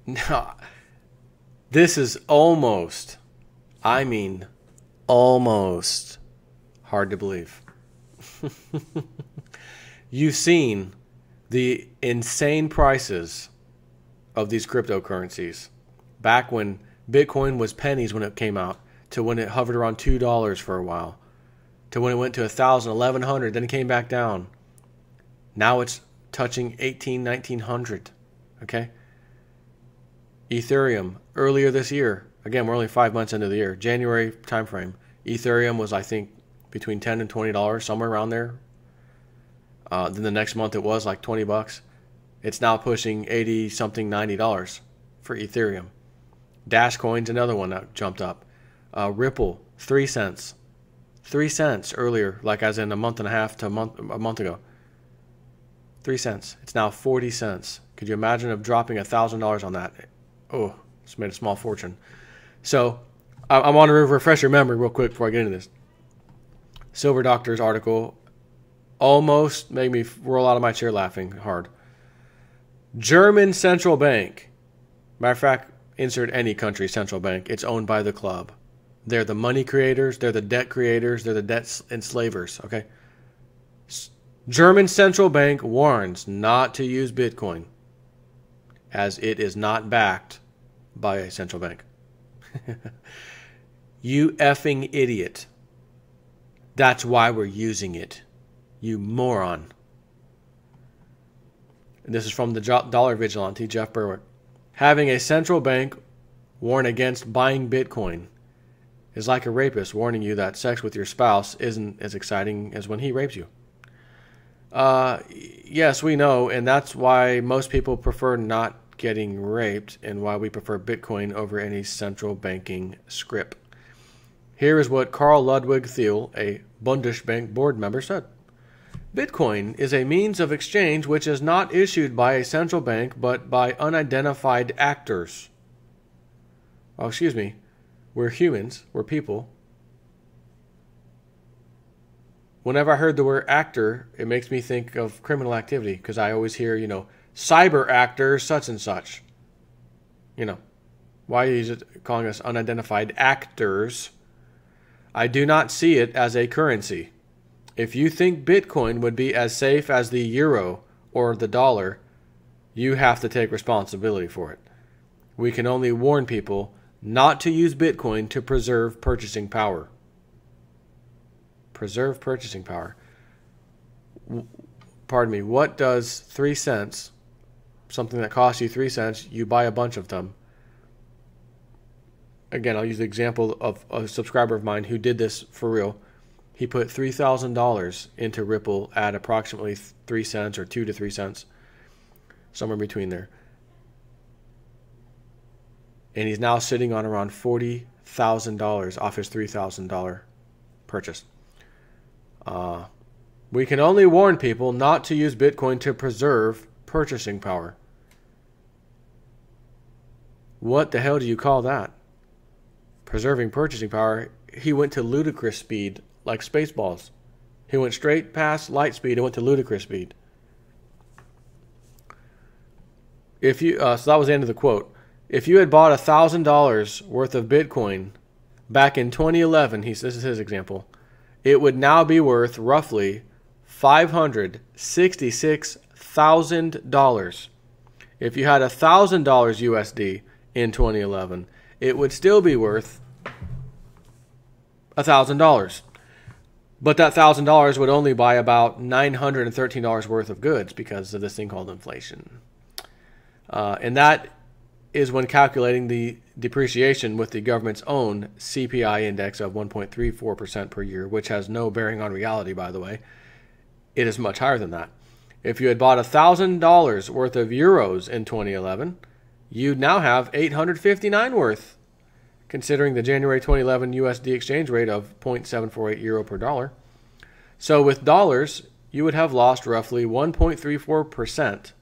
Now, this is almost, I mean, almost hard to believe. You've seen the insane prices of these cryptocurrencies back when Bitcoin was pennies when it came out, to when it hovered around $2 for a while, to when it went to 1,000, 1,100, then it came back down. Now it's touching 18, 1,900. Okay? Ethereum, earlier this year, again, we're only 5 months into the year, January timeframe, Ethereum was, I think, between $10 and $20, somewhere around there. Then the next month it was like $20. It's now pushing 80 something, $90 for Ethereum. Dash Coin's another one that jumped up. Ripple, 3 cents. 3 cents earlier, like as in a month and a half to a month ago. 3 cents. It's now 40 cents. Could you imagine of dropping $1,000 on that? Oh, it's made a small fortune. So I want to refresh your memory real quick before I get into this. Silver Doctor's article almost made me roll out of my chair laughing hard. German central bank. Matter of fact, insert any country's central bank. It's owned by the club. They're the money creators. They're the debt creators. They're the debt enslavers. Okay. German central bank warns not to use Bitcoin as it is not backed by a central bank. You effing idiot. That's why we're using it. You moron. And this is from the Dollar Vigilante, Jeff Berwick. Having a central bank warn against buying Bitcoin is like a rapist warning you that sex with your spouse isn't as exciting as when he rapes you. Yes, we know, and that's why most people prefer not getting raped and why we prefer Bitcoin over any central banking script. Here is what Carl Ludwig Thiel, a Bundesbank board member, said. Bitcoin is a means of exchange which is not issued by a central bank but by unidentified actors. Oh, excuse me. We're humans. We're people. Whenever I heard the word actor, it makes me think of criminal activity because I always hear, cyber actor such and such. Why are you calling us unidentified actors? I do not see it as a currency. If you think Bitcoin would be as safe as the euro or the dollar, you have to take responsibility for it. We can only warn people not to use Bitcoin to preserve purchasing power. Preserve purchasing power. Pardon me, what does 3 cents, something that costs you 3 cents, you buy a bunch of them? Again, I'll use the example of a subscriber of mine who did this for real. He put $3,000 into Ripple at approximately 3 cents or 2 to 3 cents, somewhere between there. And he's now sitting on around $40,000 off his $3,000 purchase. We can only warn people not to use Bitcoin to preserve purchasing power. What the hell do you call that? Preserving purchasing power. He went to ludicrous speed, like Spaceballs. He went straight past light speed and went to ludicrous speed. So that was the end of the quote. If you had bought $1,000 worth of Bitcoin back in 2011, this is his example, it would now be worth roughly $566,000. If you had $1,000 USD in 2011, it would still be worth $1,000. But that $1,000 would only buy about $913 worth of goods because of this thing called inflation. And that is when calculating the depreciation with the government's own CPI index of 1.34% per year, which has no bearing on reality, by the way. It is much higher than that. If you had bought $1,000 worth of euros in 2011, you'd now have $859 worth, considering the January 2011 USD exchange rate of 0.748 euro per dollar. So with dollars, you would have lost roughly 1.34%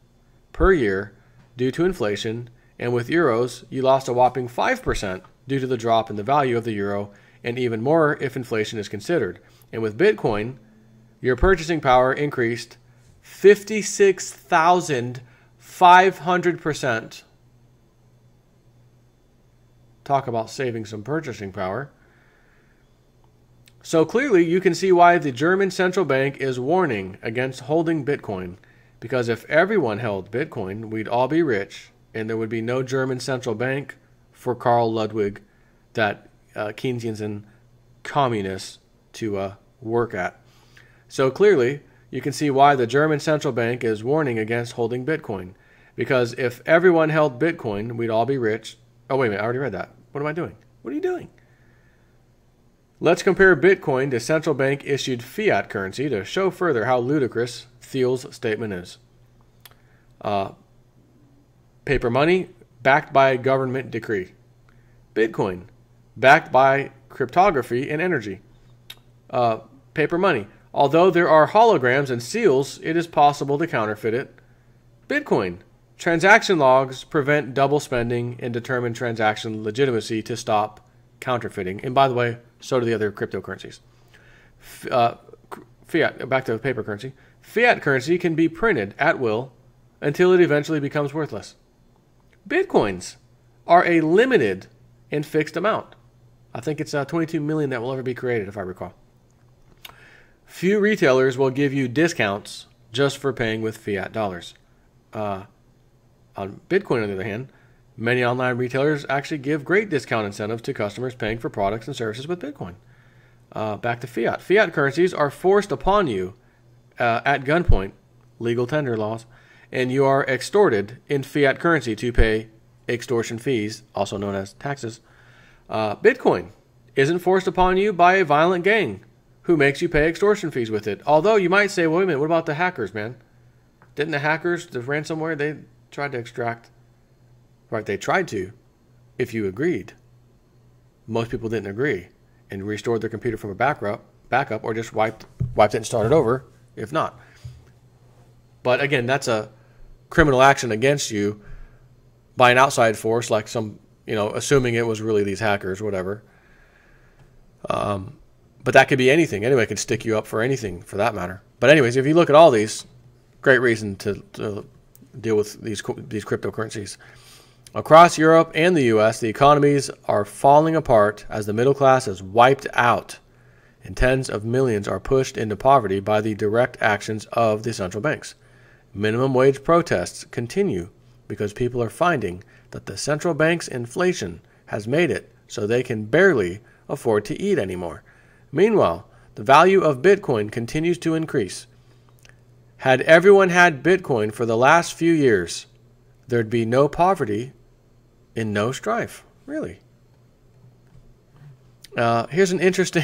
per year due to inflation, and with euros, you lost a whopping 5% due to the drop in the value of the euro, and even more if inflation is considered. And with Bitcoin, your purchasing power increased 56,500%. talk about saving some purchasing power. So clearly you can see why the German central bank is warning against holding Bitcoin. Because if everyone held Bitcoin, we'd all be rich, and there would be no German central bank for Karl Ludwig, that Keynesians communists, to work at. So clearly, you can see why the German central bank is warning against holding Bitcoin. Because if everyone held Bitcoin, we'd all be rich. Oh, wait a minute, I already read that. What am I doing? What are you doing? Let's compare Bitcoin to central bank issued fiat currency to show further how ludicrous Thiel's statement is. Paper money backed by government decree. Bitcoin backed by cryptography and energy. Paper money. Although there are holograms and seals, it is possible to counterfeit it. Bitcoin. Transaction logs prevent double spending and determine transaction legitimacy to stop counterfeiting. And by the way, so do the other cryptocurrencies. Fiat, back to paper currency. Fiat currency can be printed at will until it eventually becomes worthless. Bitcoins are a limited and fixed amount. I think it's 22 million that will ever be created, if I recall. Few retailers will give you discounts just for paying with fiat dollars. On Bitcoin, on the other hand, many online retailers actually give great discount incentives to customers paying for products and services with Bitcoin. Back to fiat. Fiat currencies are forced upon you at gunpoint, legal tender laws, and you are extorted in fiat currency to pay extortion fees, also known as taxes. Bitcoin isn't forced upon you by a violent gang who makes you pay extortion fees with it. Although you might say, well, wait a minute, what about the hackers, man? Didn't the hackers, the ransomware, they tried to extract... Right, they tried to, if you agreed. Most people didn't agree and restored their computer from a backup, or just wiped it and started over, if not. But again, that's a criminal action against you by an outside force, like some, assuming it was really these hackers, whatever. But that could be anything. Anybody could stick you up for anything, for that matter. But anyways, if you look at all these, great reason to deal with these cryptocurrencies. Across Europe and the U.S., the economies are falling apart as the middle class is wiped out, and tens of millions are pushed into poverty by the direct actions of the central banks. Minimum wage protests continue because people are finding that the central bank's inflation has made it so they can barely afford to eat anymore. Meanwhile, the value of Bitcoin continues to increase. Had everyone had Bitcoin for the last few years, there'd be no poverty and no strife. Really. Here's an interesting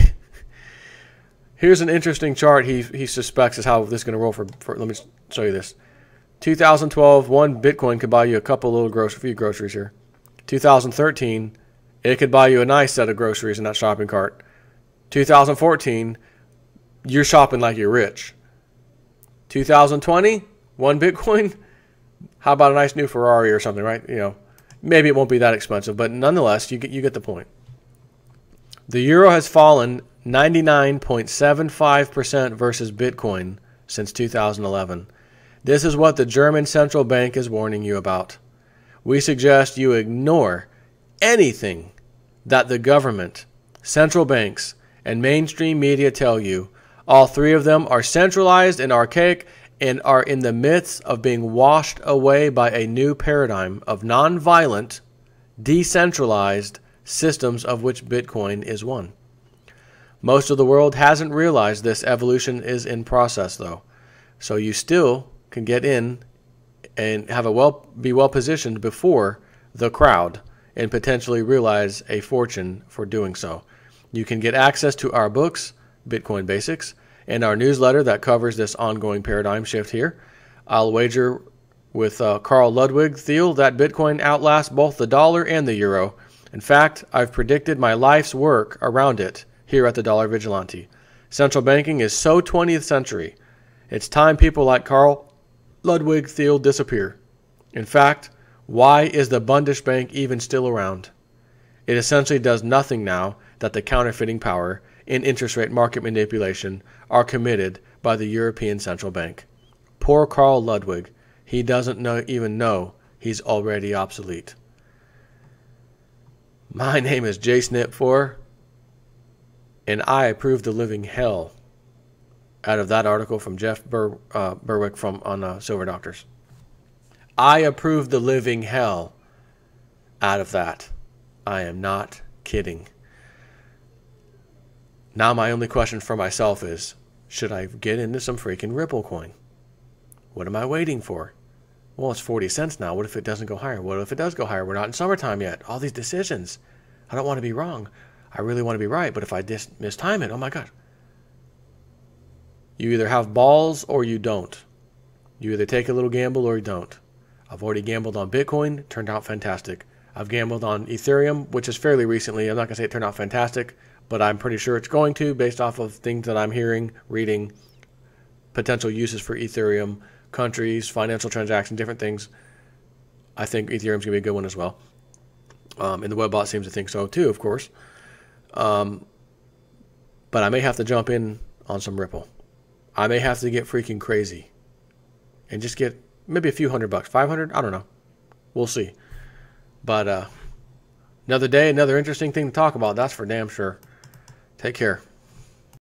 chart he suspects is how this is going to roll for. Let me show you this. 2012, one Bitcoin could buy you a couple little few groceries here. 2013, it could buy you a nice set of groceries in that shopping cart. 2014, you're shopping like you're rich. 2020, one Bitcoin, how about a nice new Ferrari or something, right? Maybe it won't be that expensive, but nonetheless, you get the point. The euro has fallen 99.75% versus Bitcoin since 2011. This is what the German central bank is warning you about. We suggest you ignore anything that the government, central banks, and mainstream media tell you. All three of them are centralized and archaic and are in the midst of being washed away by a new paradigm of non-violent, decentralized systems, of which Bitcoin is one. Most of the world hasn't realized this evolution is in process, though. So you still can get in and be well positioned before the crowd and potentially realize a fortune for doing so. You can get access to our books, Bitcoin Basics, and our newsletter that covers this ongoing paradigm shift here. I'll wager with Karl Ludwig Thiel that Bitcoin outlasts both the dollar and the euro. In fact, I've predicted my life's work around it here at the Dollar Vigilante. Central banking is so 20th century. It's time people like Karl Ludwig Thiel disappear. In fact, why is the Bundesbank even still around? It essentially does nothing now that the counterfeiting power and interest rate market manipulation are committed by the European Central Bank. Poor Karl Ludwig. He doesn't even know he's already obsolete. My name is JSnip4, and I approve the living hell out of that article from Jeff Berwick on Silver Doctors. I approve the living hell out of that. I am not kidding. Now my only question for myself is, should I get into some freaking Ripple coin? What am I waiting for? Well, it's 40 cents now. What if it doesn't go higher? What if it does go higher? We're not in summertime yet. All these decisions. I don't want to be wrong. I really want to be right, but if I mistime it, oh my God. You either have balls or you don't. You either take a little gamble or you don't. I've already gambled on Bitcoin. Turned out fantastic. I've gambled on Ethereum, which is fairly recently. I'm not going to say it turned out fantastic, but I'm pretty sure it's going to based off of things that I'm hearing, reading, potential uses for Ethereum, countries, financial transactions, different things. I think Ethereum's going to be a good one as well. And the Webbot seems to think so too, of course. But I may have to jump in on some Ripple. I may have to get freaking crazy and just get maybe a few $100, 500. I don't know. We'll see. But another day, another interesting thing to talk about. That's for damn sure. Take care.